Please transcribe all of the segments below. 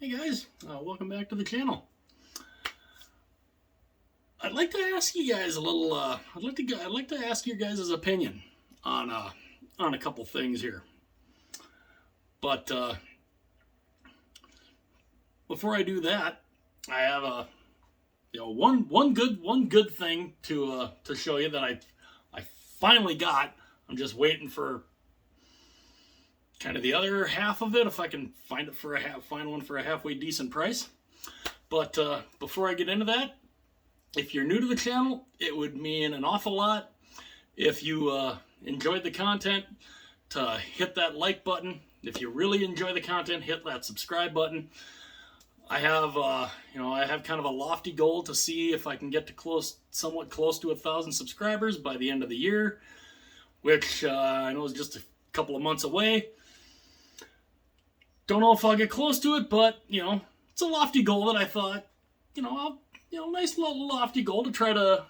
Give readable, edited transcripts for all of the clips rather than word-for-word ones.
Hey guys, welcome back to the channel. I'd like to ask you guys a little. I'd like to ask your guys' opinion on a couple things here. But before I do that, I have one good thing to show you that I finally got. I'm just waiting for kind of the other half of it, if I can find it find one for a halfway decent price. But before I get into that, if you're new to the channel, it would mean an awful lot if you enjoyed the content to hit that like button. If you really enjoy the content, hit that subscribe button. I have I have kind of a lofty goal to see if I can get to somewhat close to 1,000 subscribers by the end of the year, which I know is just a couple of months away. Don't know if I'll get close to it, but it's a lofty goal that I thought, nice little lofty goal to try to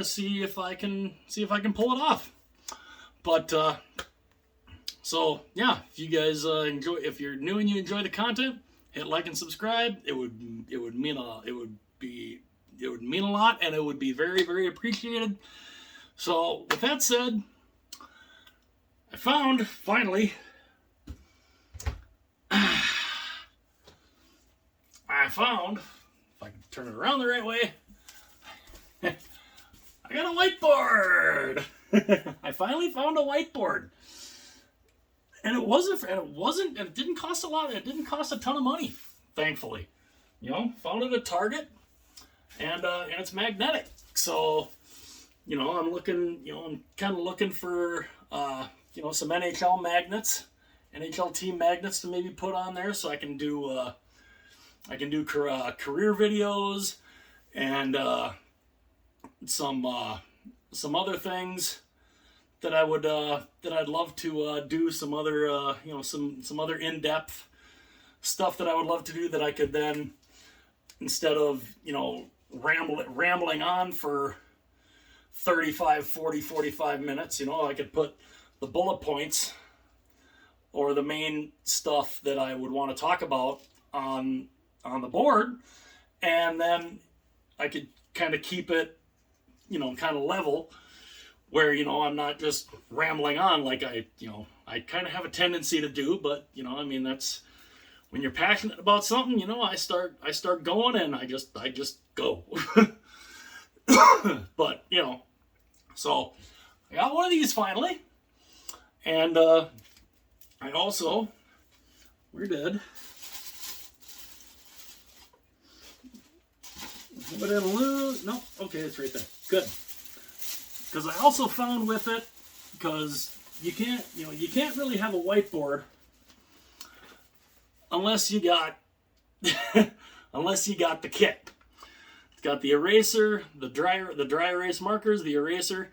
see if I can pull it off. But so yeah, if you guys if you're new and you enjoy the content, hit like and subscribe. It would mean a lot, and it would be very, very appreciated. So with that said, I found finally. If I can turn it around the right way, I got a whiteboard. I finally found a whiteboard, and it didn't cost a lot. It didn't cost a ton of money, thankfully. Found it at Target, and it's magnetic. So, I'm kind of looking for some NHL magnets, NHL team magnets to maybe put on there, so I can do career videos and some other things that I'd love to do, some other some other in-depth stuff that I would love to do, that I could then, instead of rambling on for 35, 40, 45 minutes, I could put the bullet points or the main stuff that I would want to talk about on the board, and then I could kind of keep it, kind of level, where, I'm not just rambling on like I kind of have a tendency to do. But, that's when you're passionate about something, I start going, and I just go. But, so I got one of these finally, and I also, we're dead. But it'll lose. No, okay, it's right there. Good. Because I also found with it, because you can't really have a whiteboard unless you got the kit. It's got the eraser, the dry erase markers, the eraser,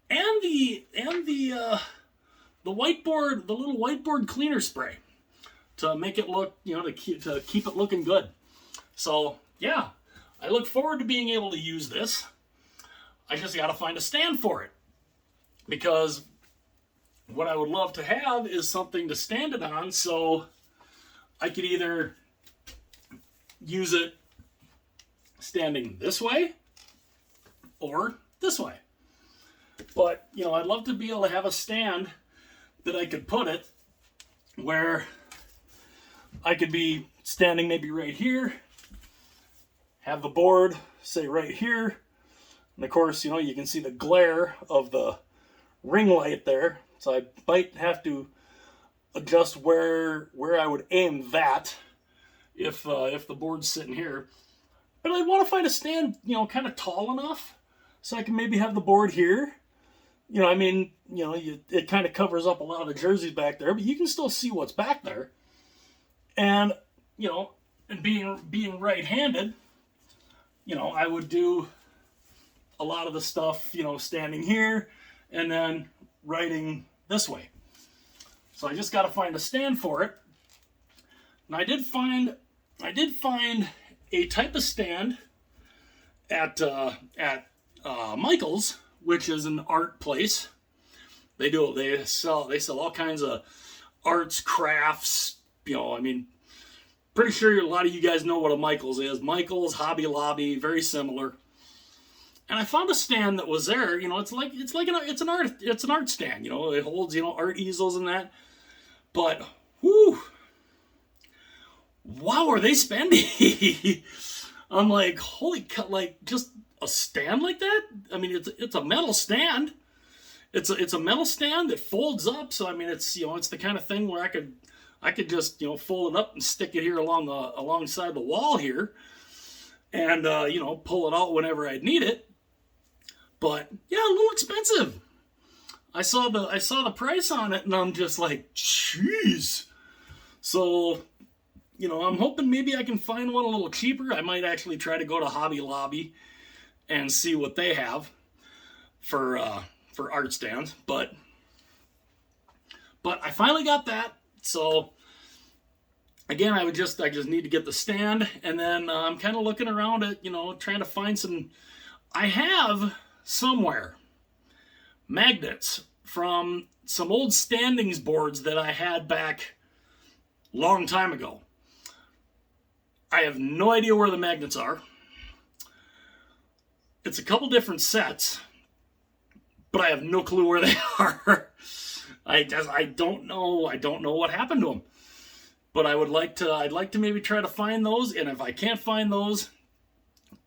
and the whiteboard, the little whiteboard cleaner spray to make it look, to keep it looking good. So yeah. I look forward to being able to use this. I just got to find a stand for it, because what I would love to have is something to stand it on, so I could either use it standing this way or this way. But, I'd love to be able to have a stand that I could put it where I could be standing maybe right here, have the board, say, right here. And of course, you can see the glare of the ring light there. So I might have to adjust where I would aim that if the board's sitting here. But I want to find a stand, kind of tall enough so I can maybe have the board here. It kind of covers up a lot of the jerseys back there, but you can still see what's back there. And, and being right-handed, I would do a lot of the stuff, standing here and then writing this way. So I just got to find a stand for it. And I did find a type of stand at Michael's, which is an art place. They sell all kinds of arts, crafts, Pretty sure a lot of you guys know what a Michaels is. Michaels, Hobby Lobby, very similar. And I found a stand that was there. It's an art stand. It holds art easels and that. But whoo, wow, are they spendy? I'm like, holy cut! Like just a stand like that. I mean, it's a metal stand. It's a metal stand that folds up. So I mean, it's the kind of thing where I could just fold it up and stick it here alongside the wall here, and pull it out whenever I'd need it. But yeah, a little expensive. I saw the price on it, and I'm just like, jeez. So, I'm hoping maybe I can find one a little cheaper. I might actually try to go to Hobby Lobby and see what they have for art stands. But I finally got that. So again, I just need to get the stand, and then I'm kind of looking around at trying to find some. I have somewhere magnets from some old standings boards that I had back long time ago. I have no idea where the magnets are. It's a couple different sets, but I have no clue where they are. I don't know. I don't know what happened to them. But I'd like to maybe try to find those, and if I can't find those,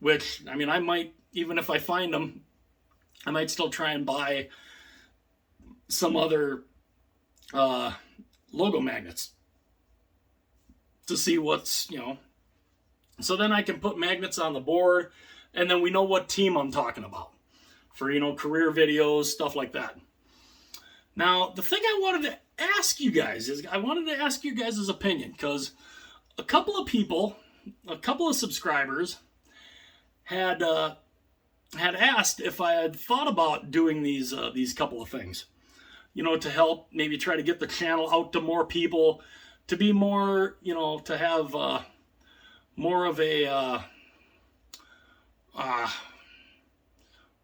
which I mean I might, even if I find them, I might still try and buy some other logo magnets to see what's, so then I can put magnets on the board, and then we know what team I'm talking about for, career videos, stuff like that. Now, the thing I wanted to ask you guys is, I wanted to ask you guys' opinion, because a couple of subscribers had asked if I had thought about doing these couple of things, to help maybe try to get the channel out to more people, to be more, to have more of a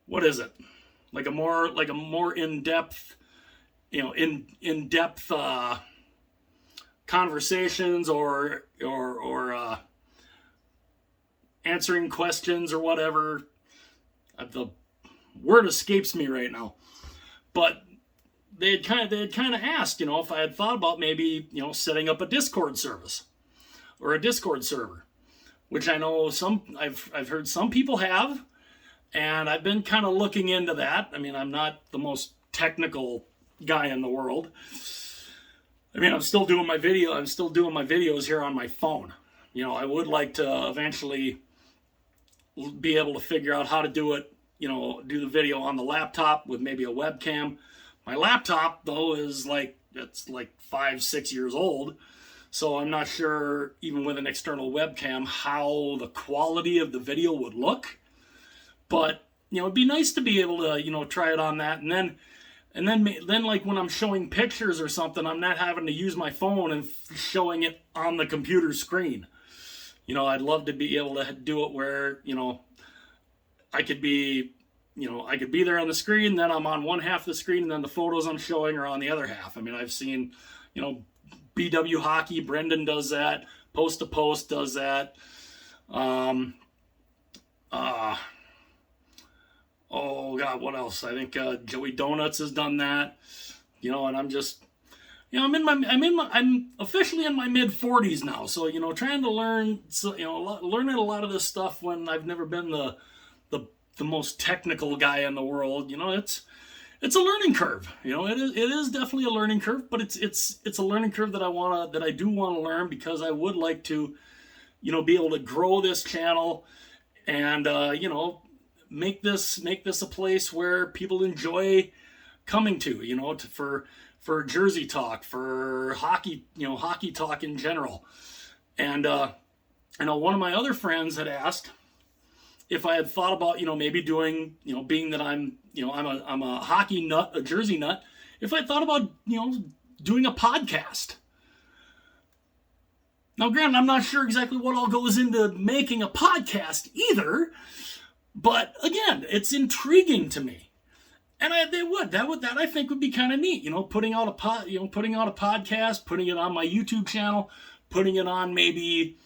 what is it? Like a more in-depth, in-depth conversations or answering questions or whatever. The word escapes me right now, but they had kind of asked, if I had thought about maybe, setting up a Discord service or a Discord server, which I know I've heard some people have, and I've been kind of looking into that. I mean, I'm not the most technical guy in the world. I mean, I'm still doing my videos here on my phone. I would like to eventually be able to figure out how to do it, do the video on the laptop with maybe a webcam. My laptop, though, it's like 5-6 years old, so I'm not sure, even with an external webcam, how the quality of the video would look. But it'd be nice to be able to try it on that, and then like when I'm showing pictures or something, I'm not having to use my phone and showing it on the computer screen. I'd love to be able to do it where, I could be there on the screen, then I'm on one half of the screen, and then the photos I'm showing are on the other half. I mean, I've seen, BW Hockey, Brendan does that, Post to Post does that. Oh God, what else? I think Joey Donuts has done that. And I'm just, I'm officially in my mid-40s now, so trying to learn, learning a lot of this stuff when I've never been the most technical guy in the world. It's a learning curve. It is definitely a learning curve, but it's a learning curve that I do want to learn, because I would like to, be able to grow this channel and make this a place where people enjoy coming to, for Jersey talk, for hockey, hockey talk in general. And I know one of my other friends had asked if I had thought about, maybe doing, being that I'm a hockey nut, a Jersey nut, if I thought about, doing a podcast. Now, granted, I'm not sure exactly what all goes into making a podcast either, but again, it's intriguing to me. And that I think would be kind of neat, putting out a podcast, putting it on my YouTube channel, putting it on maybe,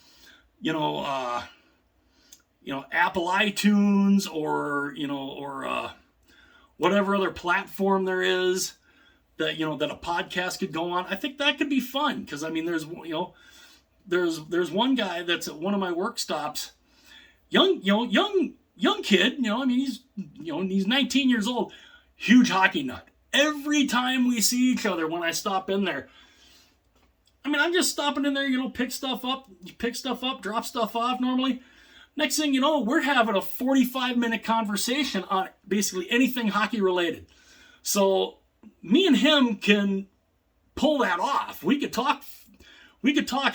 Apple iTunes or whatever other platform there is that that a podcast could go on. I think that could be fun because I mean there's one guy that's at one of my work stops, young kid, I mean he's 19 years old, huge hockey nut. Every time we see each other when I stop in there, I mean I'm just stopping in there, pick stuff up, drop stuff off normally. Next thing you know, we're having a 45-minute conversation on basically anything hockey related. So me and him can pull that off. We could talk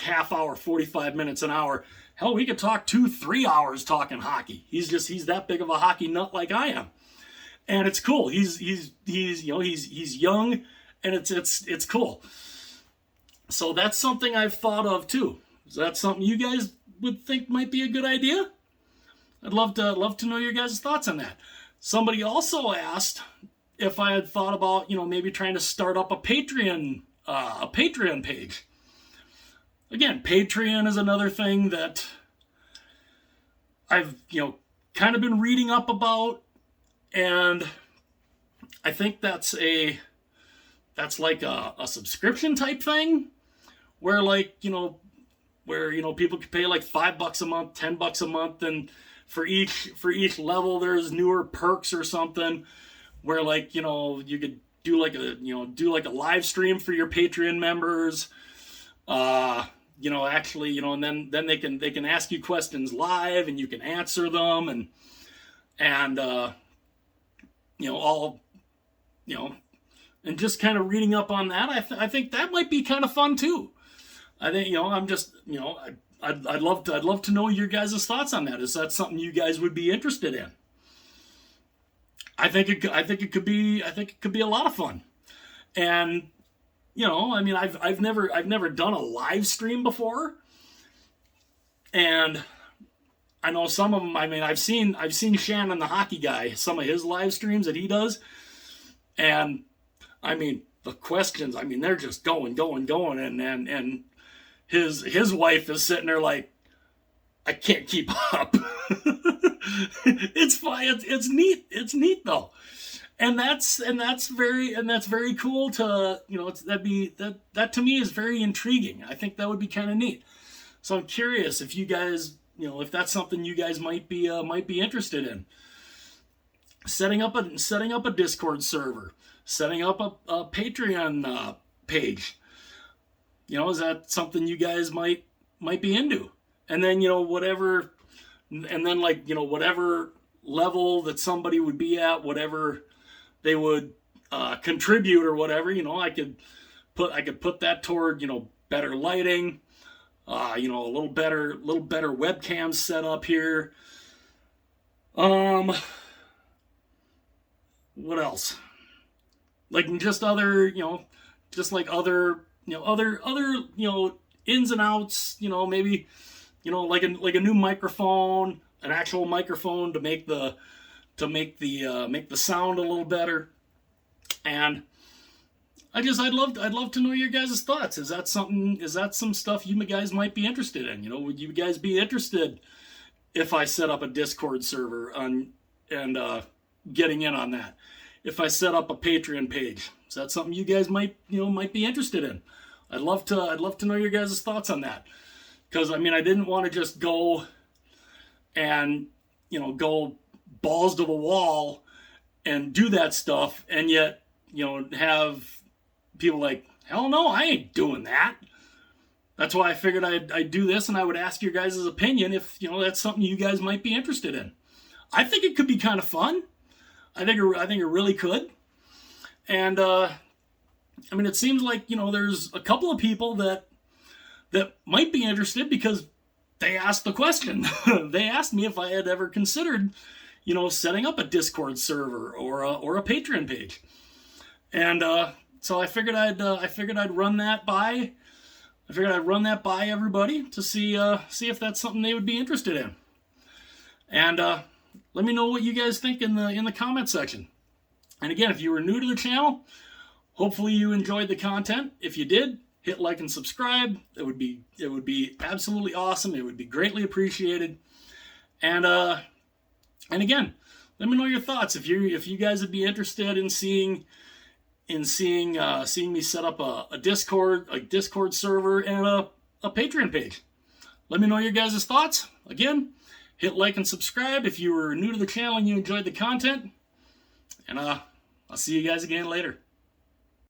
half hour, 45 minutes, an hour. Hell, we could talk 2-3 hours talking hockey. He's that big of a hockey nut like I am. And it's cool. He's young and it's cool. So that's something I've thought of too. Is that something you guys would think might be a good idea? I'd love to know your guys' thoughts on that. Somebody also asked if I had thought about, maybe trying to start up a Patreon page. Again, Patreon is another thing that I've, kind of been reading up about, and I think that's like a subscription type thing where people could pay like $5 a month, $10 a month, and for each level there's newer perks or something where you could do like a live stream for your Patreon members, and then they can ask you questions live and you can answer them and and just kind of reading up on that. I think that might be kind of fun too. I think I'd love to know your guys' thoughts on that. Is that something you guys would be interested in? I think it could be a lot of fun. And I mean I've never done a live stream before. And I know some of them, I mean I've seen Shannon the hockey guy, some of his live streams that he does. And I mean the questions, I mean they're just going and his wife is sitting there like, I can't keep up. It's fine. It's neat. It's neat though, and that's very cool to that to me is very intriguing. I think that would be kind of neat. So I'm curious if you guys if that's something you guys might be interested in. Setting up a Discord server, setting up a Patreon page. Is that something you guys might be into? And then, whatever, and then whatever level that somebody would be at, whatever they would contribute or whatever, I could put that toward, better lighting, a little better webcam set up here. What else? Like just other, other ins and outs, maybe, like a new microphone, an actual microphone to make the sound a little better. And I'd love to know your guys' thoughts. Is that some stuff you guys might be interested in? Would you guys be interested if I set up a Discord server and getting in on that? If I set up a Patreon page, is that something you guys might be interested in? I'd love to know your guys' thoughts on that. Because, I mean, I didn't want to just go and, go balls to the wall and do that stuff and yet, have people like, hell no, I ain't doing that. That's why I figured I'd do this and I would ask your guys' opinion if, that's something you guys might be interested in. I think it could be kind of fun. I think it really could. And, I mean, it seems like, there's a couple of people that might be interested because they asked the question. They asked me if I had ever considered, setting up a Discord server or a Patreon page. And so I figured I'd run that by. I figured I'd run that by everybody to see if that's something they would be interested in. And let me know what you guys think in the comment section. And again, if you were new to the channel, hopefully you enjoyed the content. If you did, hit like and subscribe. It would be absolutely awesome. It would be greatly appreciated. And again, let me know your thoughts. If you guys would be interested in seeing me set up a Discord server and a Patreon page. Let me know your guys' thoughts. Again, hit like and subscribe if you were new to the channel and you enjoyed the content. And I'll see you guys again later.